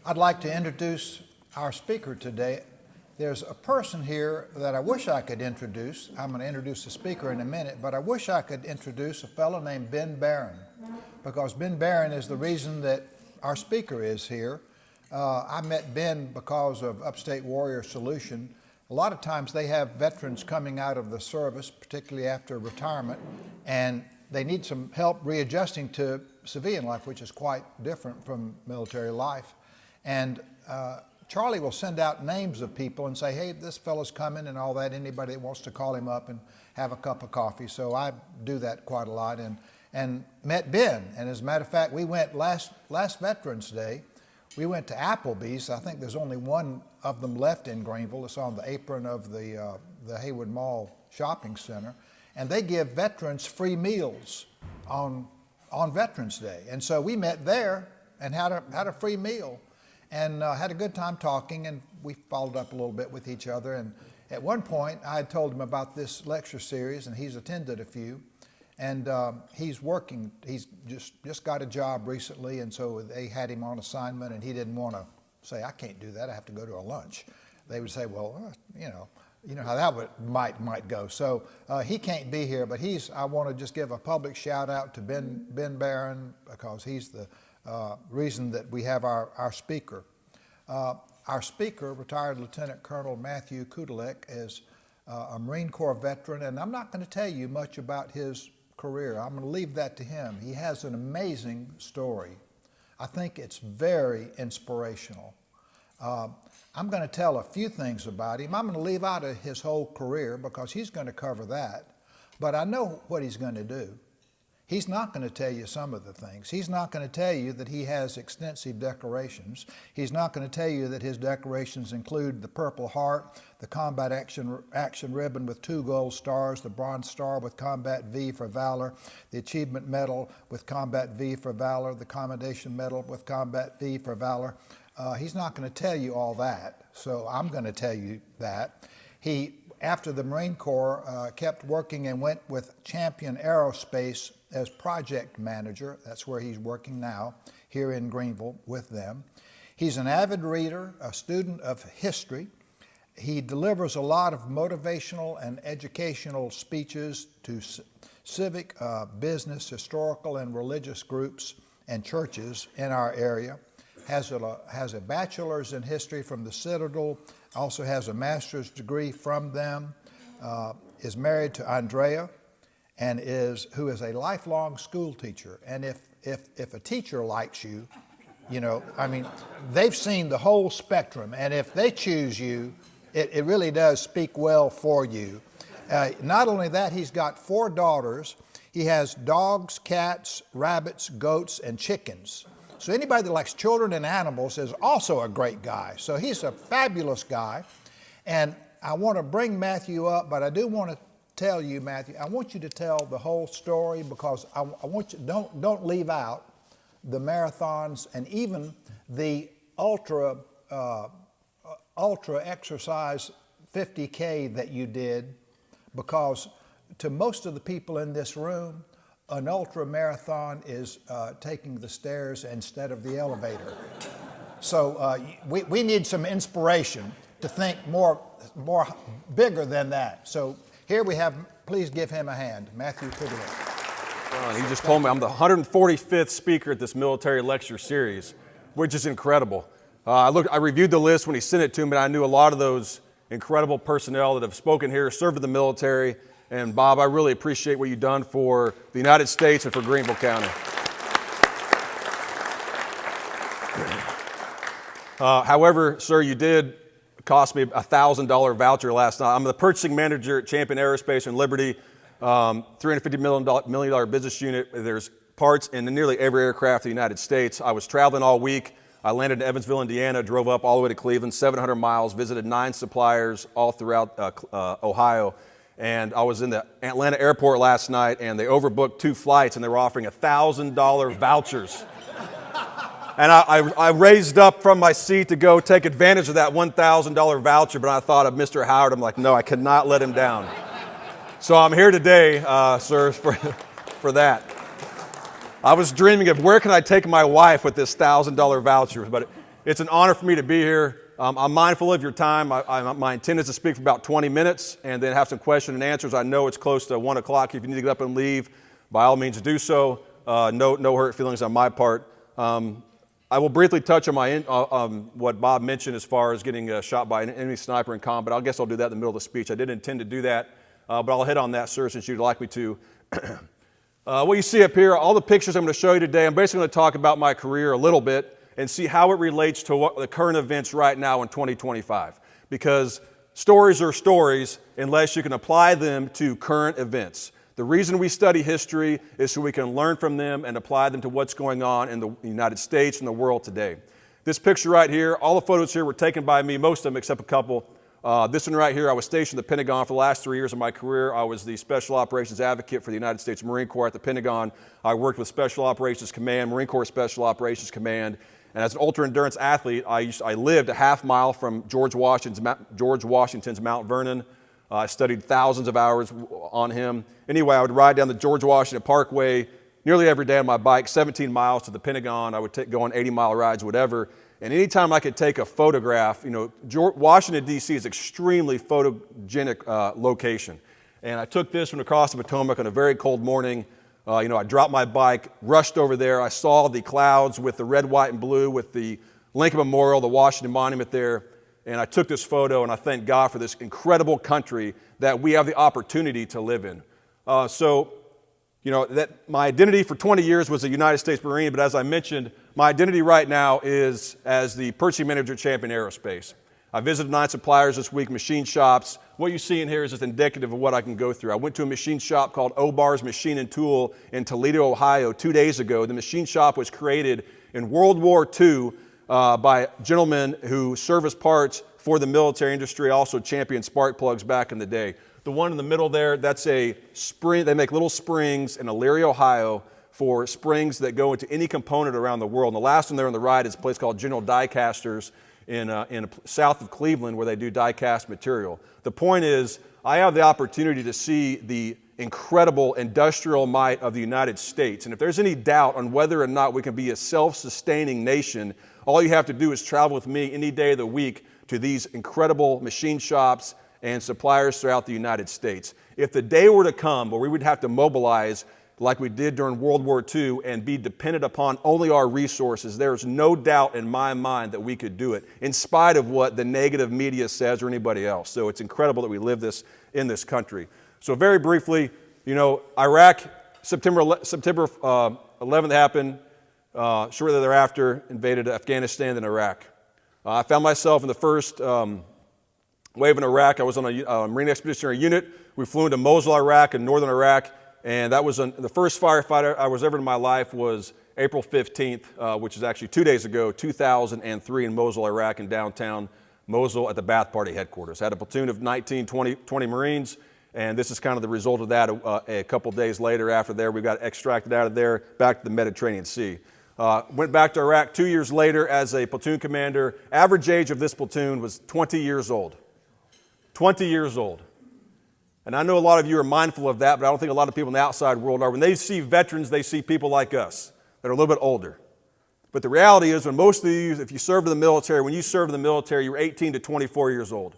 I'd like to introduce our speaker today. There's a person here that I wish I could introduce. I'm going to introduce the speaker in a minute, but I wish I could introduce a fellow named Ben Barron, because Ben Barron is the reason that our speaker is here. I met Ben because of Upstate Warrior Solution. A lot of times they have veterans coming out of the service, particularly after retirement, and they need some help readjusting to civilian life, which is quite different from military life. And Charlie will send out names of people and say, hey, this fellow's coming and all that, anybody that wants to call him up and have a cup of coffee. So I do that quite a lot and met Ben. And as a matter of fact, we went last Veterans Day, we went to Applebee's. I think there's only one of them left in Greenville. It's on the apron of the Haywood Mall shopping center. And they give veterans free meals on Veterans Day. And so we met there and had a free meal. And had a good time talking, and we followed up a little bit with each other. And at one point, I had told him about this lecture series, and he's attended a few. And he's working, he's just got a job recently, and so they had him on assignment, and he didn't want to say, I can't do that, I have to go to a lunch. They would say, well, you know how that might go. So he can't be here, but I want to just give a public shout out to Ben Barron, because he's the reason that we have our speaker. Our speaker, retired Lieutenant Colonel Matthew Kutilek, is a Marine Corps veteran, and I'm not going to tell you much about his career. I'm going to leave that to him. He has an amazing story. I think it's very inspirational. I'm going to tell a few things about him. I'm going to leave out his whole career because he's going to cover that, but I know what he's going to do. He's not going to tell you some of the things. He's not going to tell you that he has extensive decorations. He's not going to tell you that his decorations include the Purple Heart, the Combat Action Ribbon with 2 gold stars, the Bronze Star with Combat V for Valor, the Achievement Medal with Combat V for Valor, the Commendation Medal with Combat V for Valor. He's not going to tell you all that, so I'm going to tell you that. He, after the Marine Corps, kept working and went with Champion Aerospace as project manager. That's where he's working now, here in Greenville with them. He's an avid reader, a student of history. He delivers a lot of motivational and educational speeches to civic, business, historical, and religious groups and churches in our area. Has a bachelor's in history from the Citadel, also has a master's degree from them, is married to Andrea, and who is a lifelong school teacher. And if a teacher likes you, I mean, they've seen the whole spectrum, and if they choose you, it really does speak well for you. Not only that, he's got 4 daughters. He has dogs, cats, rabbits, goats, and chickens. So anybody that likes children and animals is also a great guy. So he's a fabulous guy. And I want to bring Matthew up, but I do want to tell you, Matthew, I want you to tell the whole story, because I want you, don't leave out the marathons and even the ultra exercise 50K that you did, because to most of the people in this room, an ultra marathon is taking the stairs instead of the elevator. So we need some inspiration to think more bigger than that. So here we have, please give him a hand, Matthew Kutilek. He just told me I'm the 145th speaker at this military lecture series, which is incredible. I reviewed the list when he sent it to me, and I knew a lot of those incredible personnel that have spoken here, served in the military. And Bob, I really appreciate what you've done for the United States and for Greenville County. However, sir, you did cost me a $1,000 voucher last night. I'm the purchasing manager at Champion Aerospace in Liberty, $350 million business unit. There's parts in nearly every aircraft in the United States. I was traveling all week. I landed in Evansville, Indiana, drove up all the way to Cleveland, 700 miles, visited 9 suppliers all throughout Ohio. And I was in the Atlanta airport last night, and they overbooked 2 flights, and they were offering $1,000 vouchers. And I raised up from my seat to go take advantage of that $1,000 voucher, but I thought of Mr. Howard. I'm like, no, I cannot let him down. So I'm here today, sir, for that. I was dreaming of where can I take my wife with this $1,000 voucher, but It's an honor for me to be here. I'm mindful of your time. My intent is to speak for about 20 minutes and then have some question and answers. I know it's close to 1 o'clock. If you need to get up and leave, by all means do so. No hurt feelings on my part. I will briefly touch on what Bob mentioned as far as getting shot by an enemy sniper in combat. I guess I'll do that in the middle of the speech. I didn't intend to do that, but I'll hit on that, sir, since you'd like me to. What you see up here, all the pictures I'm going to show you today, I'm basically going to talk about my career a little bit and see how it relates to what the current events right now in 2025. Because stories are stories unless you can apply them to current events. The reason we study history is so we can learn from them and apply them to what's going on in the United States and the world today. This picture right here, all the photos here were taken by me, most of them except a couple. This one right here, I was stationed at the Pentagon for the last 3 years of my career. I was the Special Operations Advocate for the United States Marine Corps at the Pentagon. I worked with Special Operations Command, Marine Corps Special Operations Command, and as an ultra-endurance athlete, I lived a half mile from George Washington's Mount Vernon. I studied thousands of hours on him. Anyway, I would ride down the George Washington Parkway nearly every day on my bike, 17 miles to the Pentagon. I would go on 80-mile rides, whatever. And anytime I could take a photograph, Washington, D.C. is an extremely photogenic location. And I took this from across the Potomac on a very cold morning. I dropped my bike, rushed over there. I saw the clouds with the red, white, and blue with the Lincoln Memorial, the Washington Monument there. And I took this photo, and I thank God for this incredible country that we have the opportunity to live in. That my identity for 20 years was a United States Marine, but as I mentioned, my identity right now is as the purchasing manager at Champion Aerospace. I visited 9 suppliers this week, machine shops. What you see in here is just indicative of what I can go through. I went to a machine shop called Obar's Machine and Tool in Toledo, Ohio 2 days ago. The machine shop was created in World War II by gentlemen who service parts for the military industry, also championed spark plugs back in the day. The one in the middle there, that's a spring. They make little springs in Elyria, Ohio, for springs that go into any component around the world. And the last one there on the right is a place called General Die Casters in south of Cleveland, where they do die cast material. The point is, I have the opportunity to see the incredible industrial might of the United States. And if there's any doubt on whether or not we can be a self-sustaining nation, all you have to do is travel with me any day of the week to these incredible machine shops and suppliers throughout the United States. If the day were to come where we would have to mobilize like we did during World War II and be dependent upon only our resources, there's no doubt in my mind that we could do it, in spite of what the negative media says or anybody else. So it's incredible that we live this in this country. So very briefly, Iraq, September 11th happened. Shortly thereafter, invaded Afghanistan and Iraq. I found myself in the first wave in Iraq. I was on a Marine Expeditionary Unit. We flew into Mosul, Iraq, and northern Iraq. And that was the first firefighter I was ever in my life was April 15th, which is actually 2 days ago, 2003 in Mosul, Iraq, in downtown Mosul at the Ba'ath Party headquarters. I had a platoon of 20 Marines, and this is kind of the result of that. A couple days later after there, we got extracted out of there back to the Mediterranean Sea. Went back to Iraq 2 years later as a platoon commander. Average age of this platoon was 20 years old. 20 years old. And I know a lot of you are mindful of that, but I don't think a lot of people in the outside world are. When they see veterans, they see people like us that are a little bit older. But the reality is when most of you, if you served in the military, when you served in the military, you were 18 to 24 years old.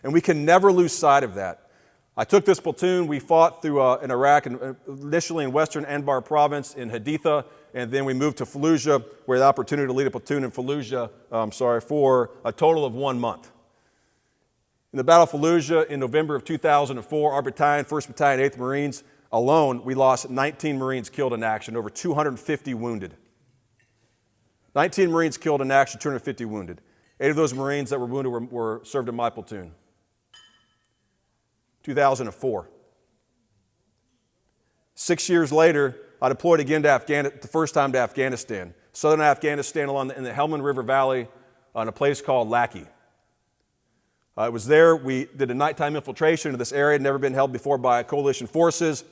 And we can never lose sight of that. I took this platoon. We fought through in Iraq, initially in western Anbar province in Haditha, and then we moved to Fallujah, where I had the opportunity to lead a platoon in Fallujah, for a total of 1 month. In the Battle of Fallujah in November of 2004, our battalion, 1st Battalion, 8th Marines, alone, we lost 19 Marines killed in action, over 250 wounded. 19 Marines killed in action, 250 wounded. 8 of those Marines that were wounded were served in my platoon. 2004. 6 years later, I deployed again to Afghanistan, the first time to Afghanistan. Southern Afghanistan in the Helmand River Valley on a place called Laki. It was there we did a nighttime infiltration into this area. It had never been held before by coalition forces.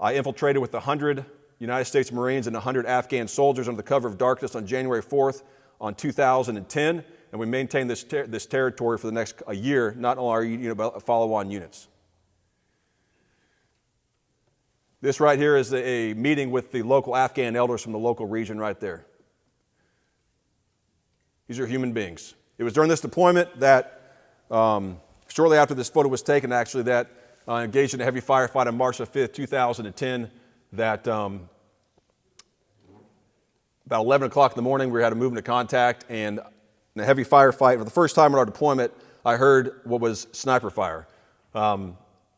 I infiltrated with 100 United States Marines and 100 Afghan soldiers under the cover of darkness on January 4th on 2010, and we maintained this territory for the next year, not only our unit, but follow-on units. This right here is a meeting with the local Afghan elders from the local region right there. These are human beings. It was during this deployment that, shortly after this photo was taken, actually, that engaged in a heavy firefight on March 5th, 2010, that about 11 o'clock in the morning, we had a movement of contact, and in a heavy firefight, for the first time in our deployment, I heard what was sniper fire. I'd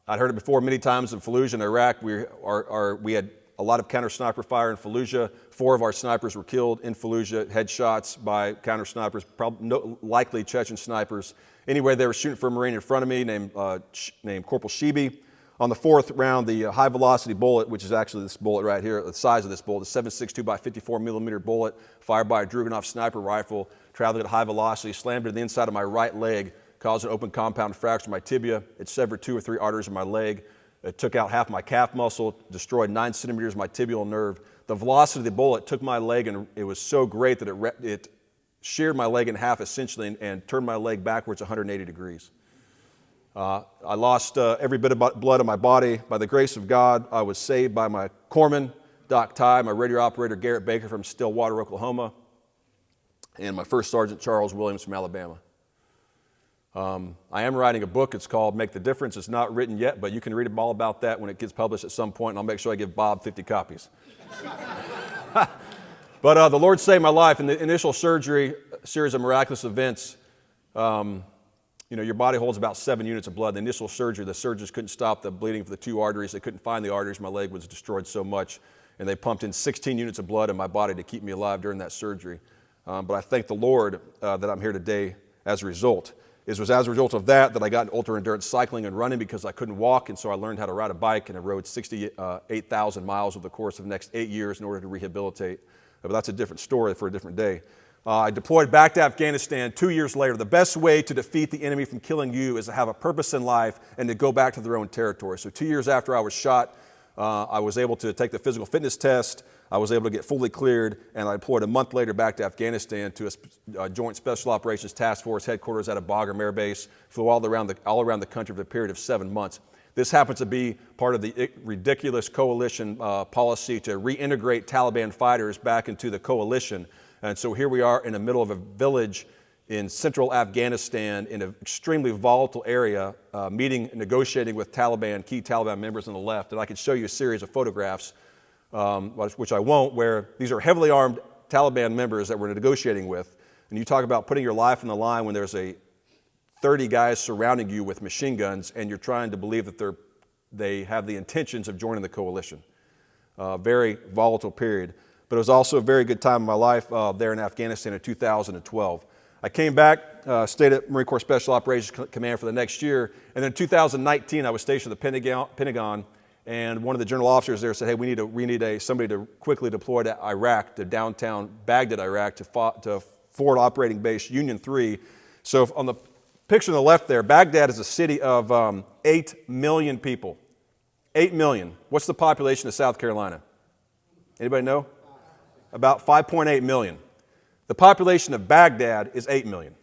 heard it before many times in Fallujah in Iraq. We had a lot of counter sniper fire in Fallujah. 4 of our snipers were killed in Fallujah, headshots by counter snipers, likely Chechen snipers. Anyway, they were shooting for a Marine in front of me named Corporal Shibi. On the 4th round, the high velocity bullet, which is actually this bullet right here, the size of this bullet, the 7.62 by 54 millimeter bullet, fired by a Druganov sniper rifle, traveling at high velocity, slammed into the inside of my right leg, caused an open compound fracture of my tibia. It severed 2 or 3 arteries in my leg. It took out half my calf muscle, destroyed 9 centimeters of my tibial nerve. The velocity of the bullet took my leg, and it was so great that it sheared my leg in half essentially and turned my leg backwards 180 degrees. I lost every bit of blood in my body. By the grace of God, I was saved by my corpsman, Doc Ty, my radio operator, Garrett Baker from Stillwater, Oklahoma, and my first sergeant, Charles Williams from Alabama. I am writing a book. It's called Make the Difference. It's not written yet, but you can read all about that when it gets published at some point, and I'll make sure I give Bob 50 copies. But the Lord saved my life. In the initial surgery, a series of miraculous events, your body holds about 7 units of blood. In the initial surgery, the surgeons couldn't stop the bleeding for the 2 arteries. They couldn't find the arteries. My leg was destroyed so much, and they pumped in 16 units of blood in my body to keep me alive during that surgery. But I thank the Lord that I'm here today as a result. It was as a result of that I got into ultra-endurance cycling and running because I couldn't walk, and so I learned how to ride a bike, and I rode 68,000 miles over the course of the next 8 years in order to rehabilitate. But that's a different story for a different day. I deployed back to Afghanistan 2 years later. The best way to defeat the enemy from killing you is to have a purpose in life and to go back to their own territory. So 2 years after I was shot, I was able to take the physical fitness test. I was able to get fully cleared, and I deployed a month later back to Afghanistan to a Joint Special Operations Task Force headquarters out of Bagram Air Base, flew all around the country for a period of 7 months. This happens to be part of the ridiculous coalition policy to reintegrate Taliban fighters back into the coalition. And so here we are in the middle of a village in central Afghanistan in an extremely volatile area, negotiating with key Taliban members on the left. And I could show you a series of photographs, which I won't, where these are heavily armed Taliban members that we're negotiating with. And you talk about putting your life on the line when there's 30 guys surrounding you with machine guns and you're trying to believe that they have the intentions of joining the coalition. Very volatile period. But it was also a very good time in my life there in Afghanistan in 2012. I came back, stayed at Marine Corps Special Operations Command for the next year, and then in 2019 I was stationed at the Pentagon, and one of the general officers there said, hey, we need somebody to quickly deploy to Iraq, to downtown Baghdad, Iraq, to Forward Operating Base Union 3. So on the picture on the left there, Baghdad is a city of 8 million people. 8 million. What's the population of South Carolina? Anybody know? About 5.8 million. The population of Baghdad is 8 million.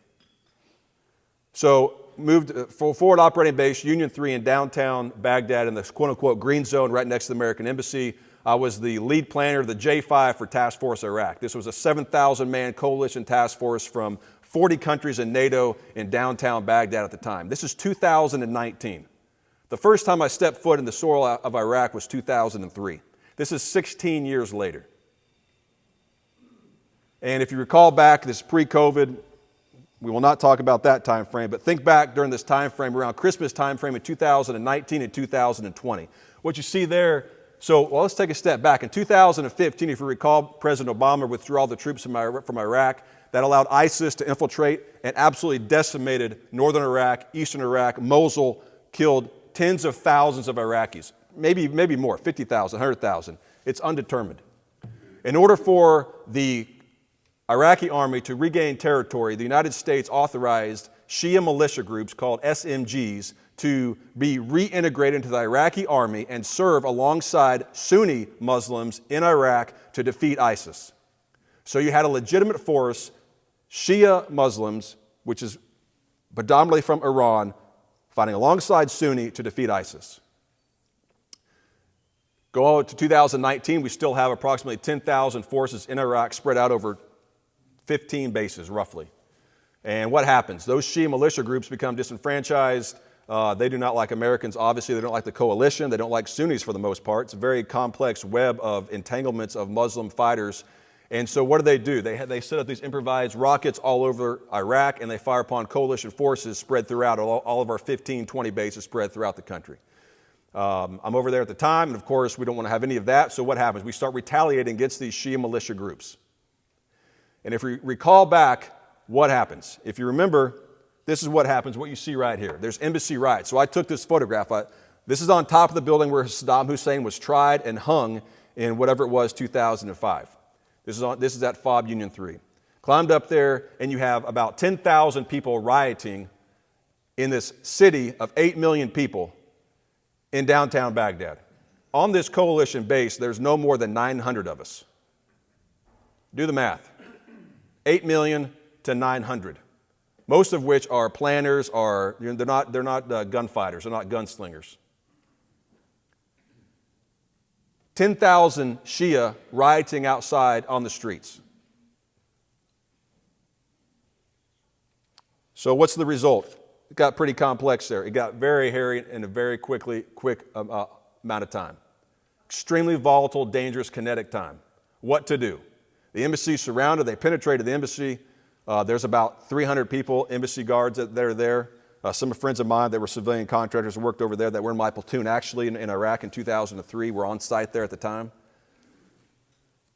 So moved for Forward Operating Base Union 3 in downtown Baghdad in the quote-unquote green zone right next to the American Embassy. I was the lead planner of the J5 for Task Force Iraq. This was a 7,000-man coalition task force from 40 countries in NATO in downtown Baghdad at the time. This is 2019. The first time I stepped foot in the soil of Iraq was 2003. This is 16 years later. And if you recall back, this is pre-COVID, we will not talk about that time frame, but think back during this time frame, around Christmas time frame in 2019 and 2020. What you see there, let's take a step back. In 2015, if you recall, President Obama withdrew all the troops from Iraq. That allowed ISIS to infiltrate and absolutely decimated northern Iraq, eastern Iraq, Mosul, killed tens of thousands of Iraqis, maybe more, 50,000, 100,000. It's undetermined. In order for the Iraqi army to regain territory, the United States authorized Shia militia groups called SMGs to be reintegrated into the Iraqi army and serve alongside Sunni Muslims in Iraq to defeat ISIS. So you had a legitimate force, Shia Muslims, which is predominantly from Iran, fighting alongside Sunni to defeat ISIS. Go on to 2019, we still have approximately 10,000 forces in Iraq spread out over 15 bases, roughly. And what happens? Those Shia militia groups become disenfranchised. They do not like Americans. Obviously, they don't like the coalition. They don't like Sunnis for the most part. It's a very complex web of entanglements of Muslim fighters. And so what do? They set up these improvised rockets all over Iraq, and they fire upon coalition forces spread throughout all of our 15, 20 bases spread throughout the country. I'm over there at the time, and of course, we don't want to have any of that. So what happens? We start retaliating against these Shia militia groups. And if we recall back, what happens? If you remember, this is what happens, what you see right here. There's embassy riots. So I took this photograph. This is on top of the building where Saddam Hussein was tried and hung in whatever it was, 2005. This is at FOB Union 3. Climbed up there, and you have about 10,000 people rioting in this city of 8 million people in downtown Baghdad. On this coalition base, there's no more than 900 of us. Do the math. 8 million to 900. Most of which are planners, they're not gunfighters, they're not gunslingers. 10,000 Shia rioting outside on the streets. So what's the result? It got pretty complex there. It got very hairy in a very quick amount of time. Extremely volatile, dangerous, kinetic time. What to do? The embassy surrounded. They penetrated the embassy. There's about 300 people, embassy guards that are there. Some friends of mine that were civilian contractors who worked over there that were in my platoon actually in Iraq in 2003 were on site there at the time.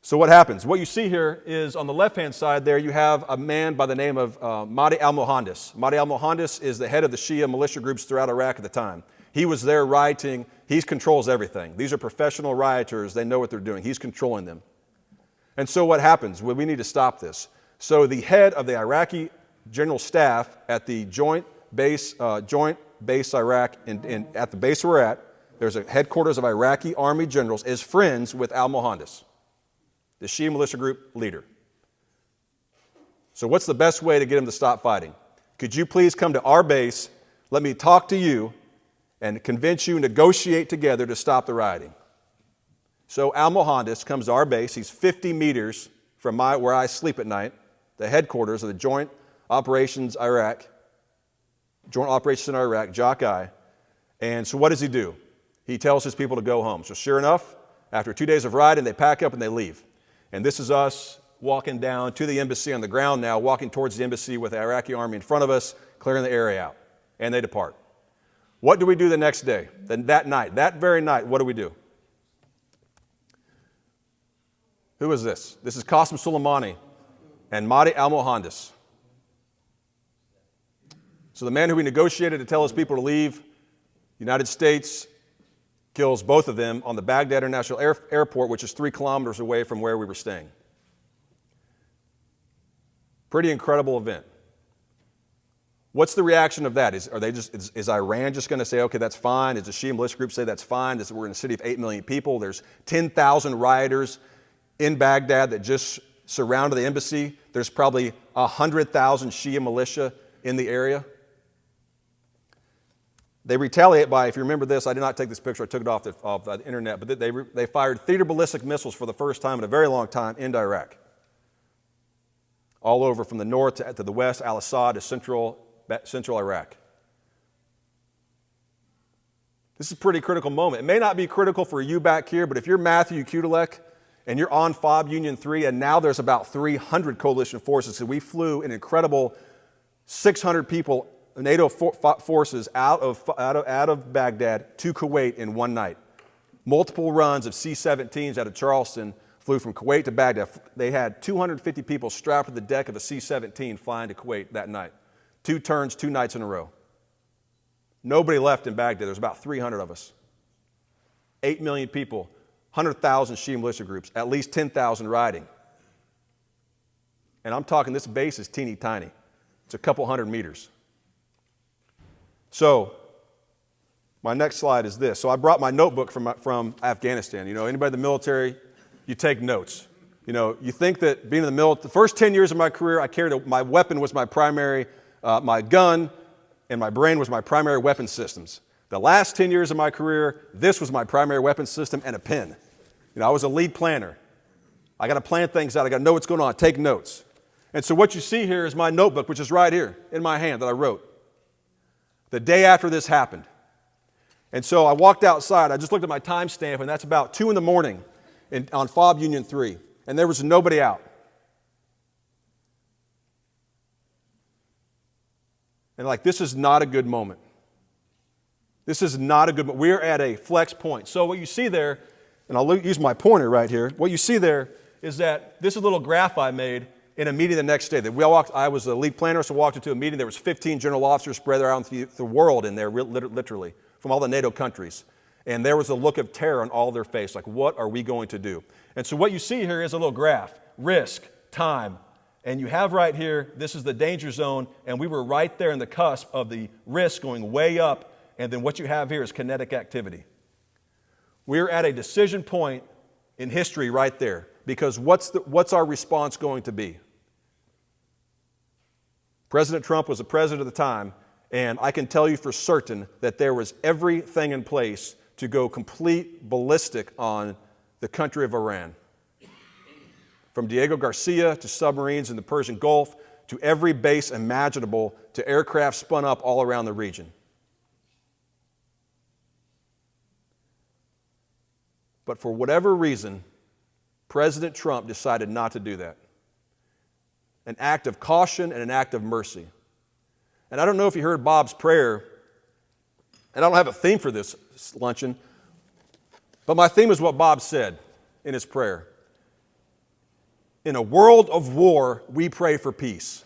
So what happens? What you see here is on the left-hand side there you have a man by the name of Mahdi al-Mohandes. Mahdi al-Mohandes is the head of the Shia militia groups throughout Iraq at the time. He was there rioting. He controls everything. These are professional rioters. They know what they're doing. He's controlling them. And so what happens? Well, we need to stop this. So the head of the Iraqi general staff at the joint base Iraq, at the base we're at, there's a headquarters of Iraqi army generals, is friends with al-Mohandes, the Shia militia group leader. So what's the best way to get him to stop fighting? Could you please come to our base, let me talk to you, and convince you, negotiate together to stop the rioting. So al-Mohandes comes to our base. He's 50 meters from where I sleep at night, the headquarters of the Joint Operations in Iraq, JOC-I. And so what does he do? He tells his people to go home. So sure enough, after 2 days of riding, they pack up and they leave. And this is us walking down to the embassy on the ground now, walking towards the embassy with the Iraqi army in front of us, clearing the area out. And they depart. What do we do the next day? Then that very night, what do we do? Who is this? This is Qasem Soleimani and Mahdi al-Mohandes. So the man who we negotiated to tell his people to leave, the United States kills both of them on the Baghdad International Airport, which is 3 kilometers away from where we were staying. Pretty incredible event. What's the reaction of that? Is Iran just going to say, okay, that's fine? Does the Shia militia group say that's fine? We're in a city of 8 million people. There's 10,000 rioters in Baghdad that just surrounded the embassy. There's probably 100,000 Shia militia in the area. They retaliate by, if you remember this, I did not take this picture, I took it off the internet, but they fired theater ballistic missiles for the first time in a very long time into Iraq. All over from the north to the west, al-Assad to central Iraq. This is a pretty critical moment. It may not be critical for you back here, but if you're Matthew Kutilek and you're on FOB Union 3, and now there's about 300 coalition forces, so we flew an incredible 600 people, NATO forces out of Baghdad to Kuwait in one night. Multiple runs of C-17s out of Charleston flew from Kuwait to Baghdad. They had 250 people strapped to the deck of a C-17 flying to Kuwait that night. 2 turns, 2 nights in a row. Nobody left in Baghdad. There's about 300 of us. 8 million people, 100,000 Shia militia groups, at least 10,000 riding. And I'm talking, this base is teeny tiny. It's a couple hundred meters. So, my next slide is this. So I brought my notebook from Afghanistan. You know, anybody in the military, you take notes. You know, you think that being in the military, the first 10 years of my career, my weapon was my primary, my gun, and my brain was my primary weapon systems. The last 10 years of my career, this was my primary weapon system and a pen. You know, I was a lead planner. I got to plan things out. I got to know what's going on, take notes. And so what you see here is my notebook, which is right here in my hand that I wrote the day after this happened. And so I walked outside. I just looked at my timestamp, and that's about 2 in the morning on Fob Union 3. And there was nobody out. And like, this is not a good moment. This is not a good moment. We're at a flex point. So what you see there, and I'll use my pointer right here, what you see there is that this is a little graph I made in a meeting the next day. I was the lead planner, so walked into a meeting. There was 15 general officers spread around the world in there, literally, from all the NATO countries. And there was a look of terror on all their face, like, what are we going to do? And so what you see here is a little graph, risk, time. And you have right here, this is the danger zone, and we were right there in the cusp of the risk going way up, and then what you have here is kinetic activity. We're at a decision point in history right there, because what's our response going to be? President Trump was the president at the time, and I can tell you for certain that there was everything in place to go complete ballistic on the country of Iran. From Diego Garcia to submarines in the Persian Gulf to every base imaginable to aircraft spun up all around the region. But for whatever reason, President Trump decided not to do that. An act of caution and an act of mercy. And I don't know if you heard Bob's prayer, and I don't have a theme for this luncheon, but my theme is what Bob said in his prayer. In a world of war, we pray for peace.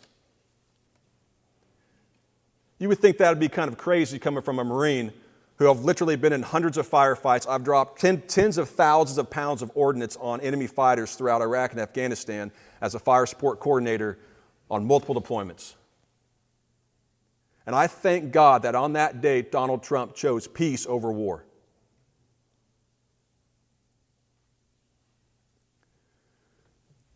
You would think that would be kind of crazy coming from a Marine who have literally been in hundreds of firefights. I've dropped tens of thousands of pounds of ordnance on enemy fighters throughout Iraq and Afghanistan as a fire support coordinator on multiple deployments. And I thank God that on that day, Donald Trump chose peace over war.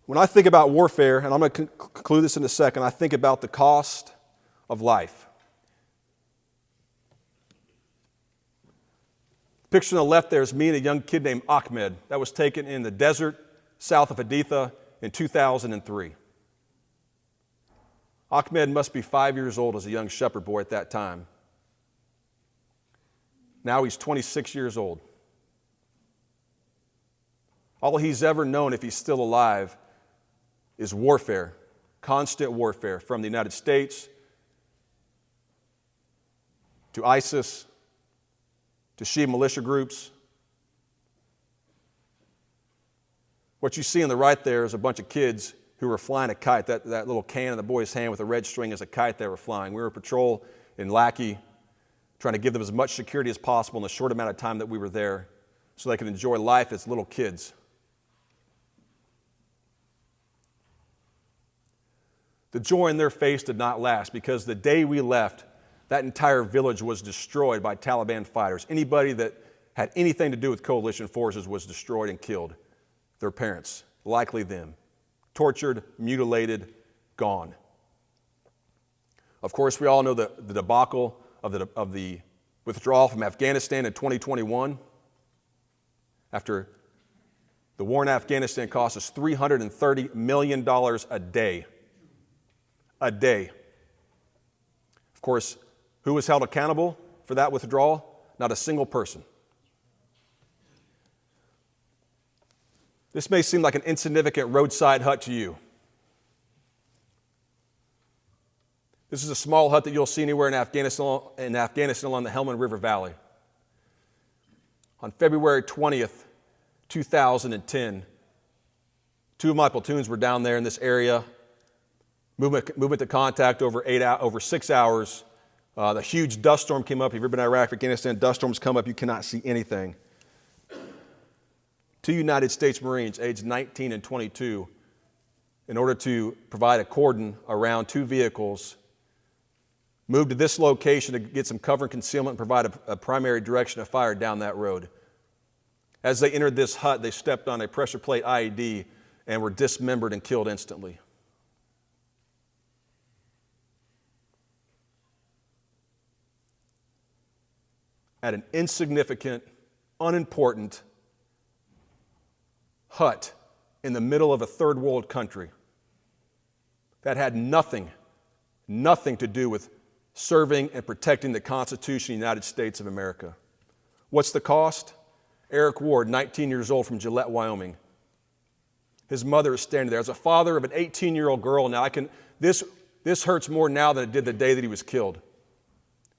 When I think about warfare, and I'm going to conclude this in a second, I think about the cost of life. The picture on the left there is me and a young kid named Ahmed that was taken in the desert south of Haditha in 2003. Ahmed must be 5 years old as a young shepherd boy at that time. Now he's 26 years old. All he's ever known, if he's still alive, is warfare, constant warfare from the United States to ISIS to Shia militia groups. What you see on the right there is a bunch of kids who were flying a kite. That little can in the boy's hand with a red string is a kite they were flying. We were patrol in Lackey, trying to give them as much security as possible in the short amount of time that we were there so they could enjoy life as little kids. The joy in their face did not last because the day we left, that entire village was destroyed by Taliban fighters. Anybody that had anything to do with coalition forces was destroyed and killed. Their parents, likely them. Tortured, mutilated, gone. Of course, we all know the debacle of the withdrawal from Afghanistan in 2021. After the war in Afghanistan cost us $330 million a day. A day. Of course, who was held accountable for that withdrawal? Not a single person. This may seem like an insignificant roadside hut to you. This is a small hut that you'll see anywhere in Afghanistan along the Helmand River Valley. On February 20th, 2010, two of my platoons were down there in this area. Movement to contact over 6 hours. The huge dust storm came up. If you've ever been to Iraq, Afghanistan, dust storms come up, you cannot see anything. Two United States Marines, aged 19 and 22, in order to provide a cordon around two vehicles, moved to this location to get some cover and concealment and provide a primary direction of fire down that road. As they entered this hut, they stepped on a pressure plate IED and were dismembered and killed instantly. At an insignificant, unimportant hut in the middle of a third world country. that had nothing to do with serving and protecting the Constitution of the United States of America. What's the cost? Eric Ward, 19 years old from Gillette, Wyoming. His mother is standing there. As a father of an 18-year-old girl now, this hurts more now than it did the day that he was killed,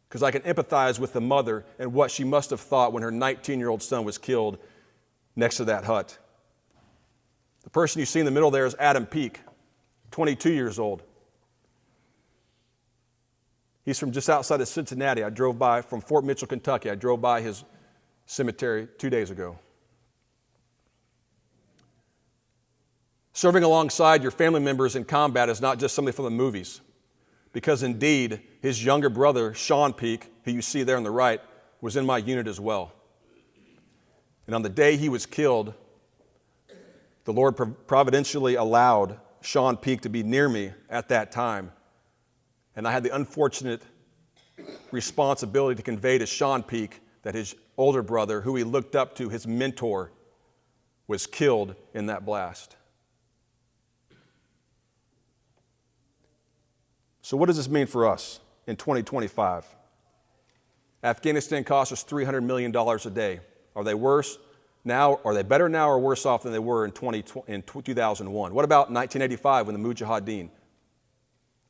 because I can empathize with the mother and what she must have thought when her 19-year-old son was killed next to that hut. The person you see in the middle there is Adam Peake, 22 years old. He's from just outside of Cincinnati. I drove by from Fort Mitchell, Kentucky. I drove by his cemetery 2 days ago. Serving alongside your family members in combat is not just something from the movies, because indeed, his younger brother, Sean Peake, who you see there on the right, was in my unit as well. And on the day he was killed, the Lord providentially allowed Sean Peake to be near me at that time. And I had the unfortunate responsibility to convey to Sean Peake that his older brother, who he looked up to, his mentor, was killed in that blast. So what does this mean for us in 2025? Afghanistan costs us $300 million a day. Are they worse now? Are they better now or worse off than they were in 2001? What about 1985 when the Mujahideen?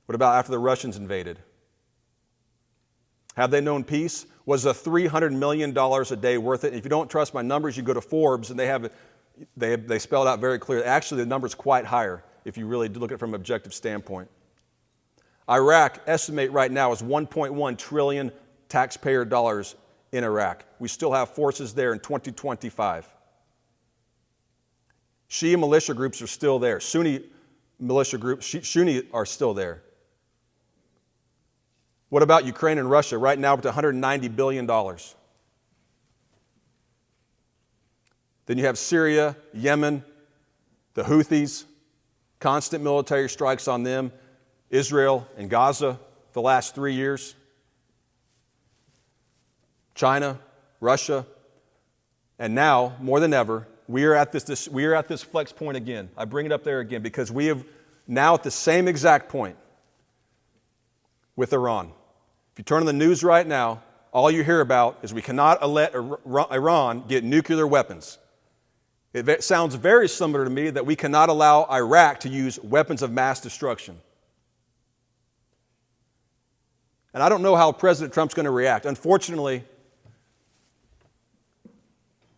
What about after the Russians invaded? Have they known peace? Was the $300 million a day worth it? If you don't trust my numbers, you go to Forbes, and they spell it out very clearly. Actually, the number's quite higher if you really look at it from an objective standpoint. Iraq, estimate right now, is $1.1 trillion taxpayer dollars in Iraq. We still have forces there in 2025. Shia militia groups are still there. Sunni militia groups, Sunni are still there. What about Ukraine and Russia? Right now, it's $190 billion. Then you have Syria, Yemen, the Houthis, constant military strikes on them, Israel and Gaza the last 3 years, China, Russia, and now, more than ever, we are at this flex point again. I bring it up there again because we have now at the same exact point with Iran. If you turn on the news right now, all you hear about is we cannot let Iran get nuclear weapons. It sounds very similar to me that we cannot allow Iraq to use weapons of mass destruction. And I don't know how President Trump's going to react. Unfortunately,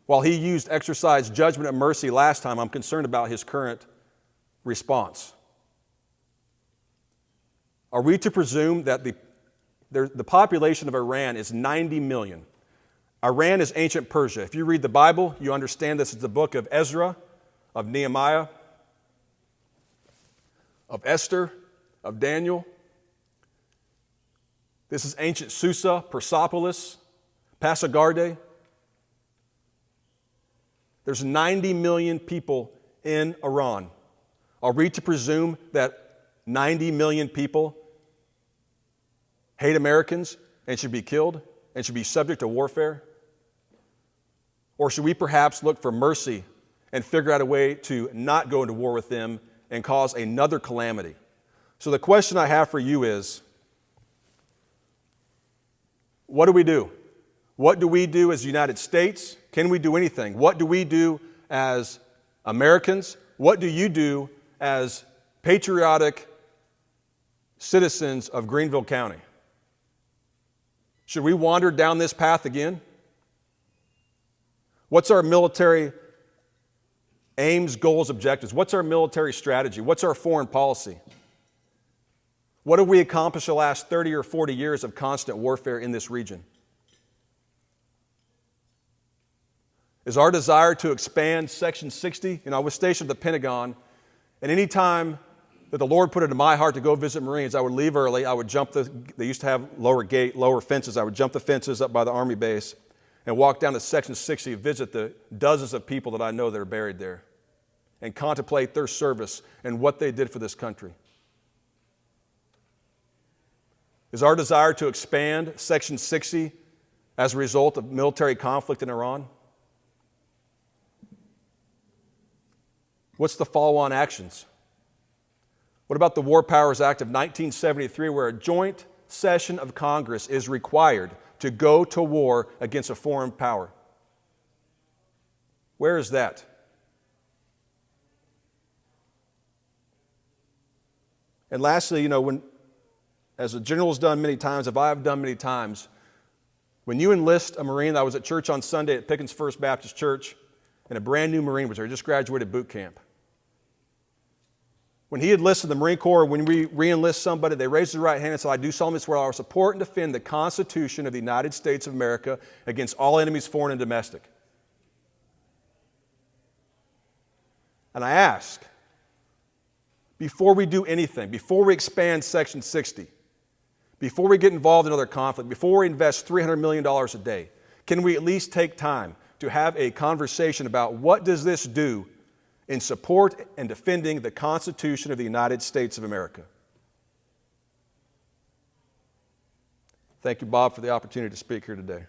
while he used exercise judgment and mercy last time, I'm concerned about his current response. Are we to presume that the population of Iran is 90 million? Iran is ancient Persia. If you read the Bible, you understand this is the book of Ezra, of Nehemiah, of Esther, of Daniel. This is ancient Susa, Persepolis, Passagarde. There's 90 million people in Iran. Are we to presume that 90 million people hate Americans and should be killed and should be subject to warfare? Or should we perhaps look for mercy and figure out a way to not go into war with them and cause another calamity? So the question I have for you is, what do we do? What do we do as the United States? Can we do anything? What do we do as Americans? What do you do as patriotic citizens of Greenville County? Should we wander down this path again? What's our military aims, goals, objectives? What's our military strategy? What's our foreign policy? What have we accomplished the last 30 or 40 years of constant warfare in this region? Is our desire to expand Section 60? I was stationed at the Pentagon, and any time that the Lord put it in my heart to go visit Marines, I would leave early. I would jump they used to have lower fences. I would jump the fences up by the Army base and walk down to Section 60, visit the dozens of people that I know that are buried there, and contemplate their service and what they did for this country. Is our desire to expand Section 60 as a result of military conflict in Iran? What's the follow-on actions? What about the War Powers Act of 1973, where a joint session of Congress is required to go to war against a foreign power? Where is that? And lastly, as the general has done many times, as I have done many times, when you enlist a Marine, I was at church on Sunday at Pickens First Baptist Church, and a brand new Marine was there, just graduated boot camp. When he enlisted the Marine Corps, when we re-enlist somebody, they raised their right hand and said, "I do solemnly swear I will support and defend the Constitution of the United States of America against all enemies, foreign and domestic." And I ask, before we do anything, before we expand Section 60, before we get involved in other conflict, before we invest $300 million a day, can we at least take time to have a conversation about what does this do in support and defending the Constitution of the United States of America? Thank you, Bob, for the opportunity to speak here today.